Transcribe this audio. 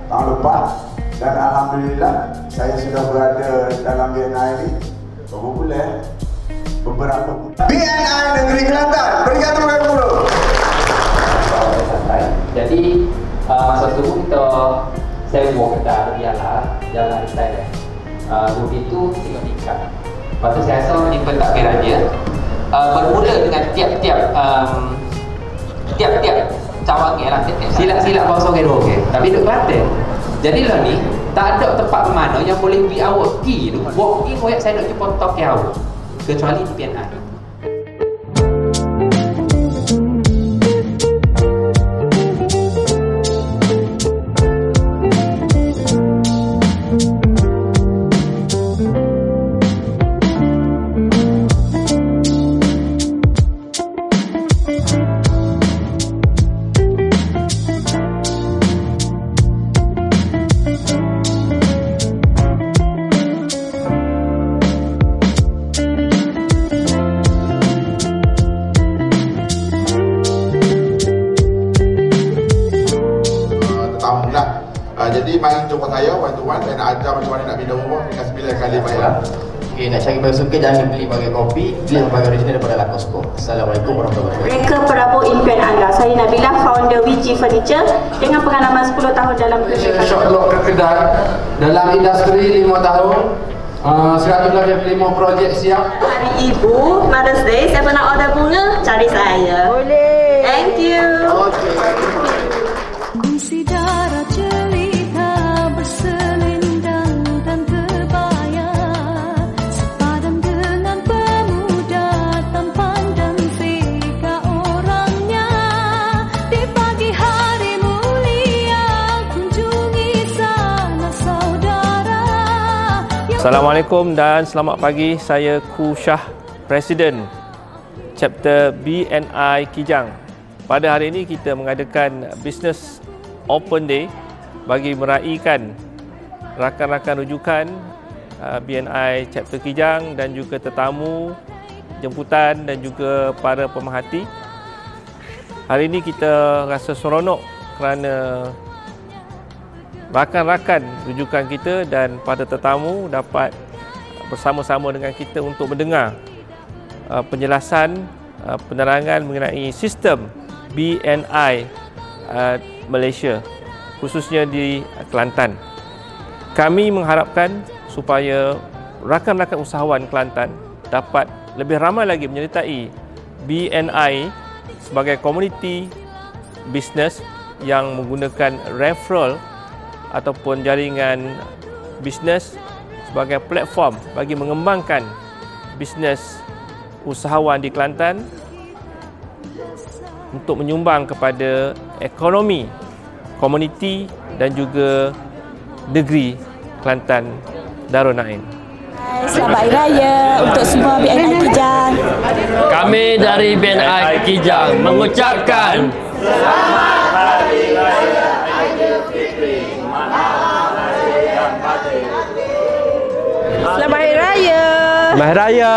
Tahun lepas, dan alhamdulillah saya sudah berada dalam BNI ini berapa bulan? Beberapa bulan. BNI Negeri Kelantan, berikan tepuk tangan dulu. Jadi masa tu saya buat kita biarlah jalan saya. Begitu tengok tingkat. Lepas tu saya rasa ni pentakbir aja. Bermula dengan tiap-tiap cawangnya lah, silap-silap bahasa orang okey. Tapi duduk Kelantan. Jadilah ni tak ada tempat mana yang boleh pergi awak pergi tu. Walk in koyak saya nak jumpa toke awak. Kecuali di PNI. Jadi mari jumpa saya one-to-one. Saya nak ajar macam mana nak bina rumah dengan 9 kali bayar. Okey, nak cari barang suka jangan beli bagai kopi, beli bagai original daripada Lacoste. Assalamualaikum warahmatullahi wabarakatuh. Mereka perabot impian anda. Saya Nabila, founder Wiji Furniture dengan pengalaman 10 tahun dalam kerja. Shortlog ke kedai dalam industri 5 tahun. 185 projek siap. Hari Ibu, Mother's Day, siapa nak order bunga, cari saya. Boleh. Thank you. Okey. Assalamualaikum dan selamat pagi. Saya Ku Shah, Presiden Chapter BNI Kijang. Pada hari ini kita mengadakan Business Open Day bagi meraihkan rakan-rakan rujukan BNI Chapter Kijang dan juga tetamu jemputan dan juga para pemerhati. Hari ini kita rasa seronok kerana rakan-rakan rujukan kita dan pada tetamu dapat bersama-sama dengan kita untuk mendengar penjelasan, penerangan mengenai sistem BNI Malaysia, khususnya di Kelantan. Kami mengharapkan supaya rakan-rakan usahawan Kelantan dapat lebih ramai lagi menyertai BNI sebagai komuniti bisnes yang menggunakan referral ataupun jaringan bisnes sebagai platform bagi mengembangkan bisnes usahawan di Kelantan untuk menyumbang kepada ekonomi, komuniti dan juga negeri Kelantan Darul Naim. Selamat Hari Raya untuk semua BNI Kijang. Kami dari BNI Kijang mengucapkan Selamat Hari Raya Aidilfitri. Selamat Hari Raya. Selamat Hari Raya.